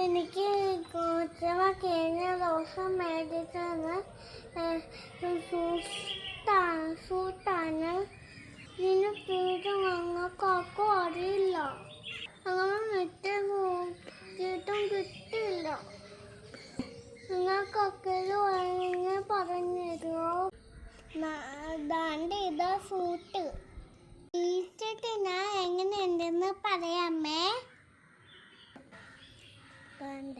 എനിക്ക് കൊച്ചമ്മ കഴിഞ്ഞ ദിവസം മേടിച്ചത് സൂട്ടാണ്. ഇതിന് പേര് ഞങ്ങൾക്കാർക്കും അറിയില്ല. അങ്ങനെ നെറ്റ് നോക്കിയിട്ടും കിട്ടില്ല. നിങ്ങൾക്കൊക്കെ വേണമെങ്കിൽ പറഞ്ഞു തരുമോ? ദാണ്ട് ഇതാ സൂട്ട്. ടീച്ചിട്ട് ഞാൻ എങ്ങനെയുണ്ടെന്ന് പറയാമേ. വേണ്ട.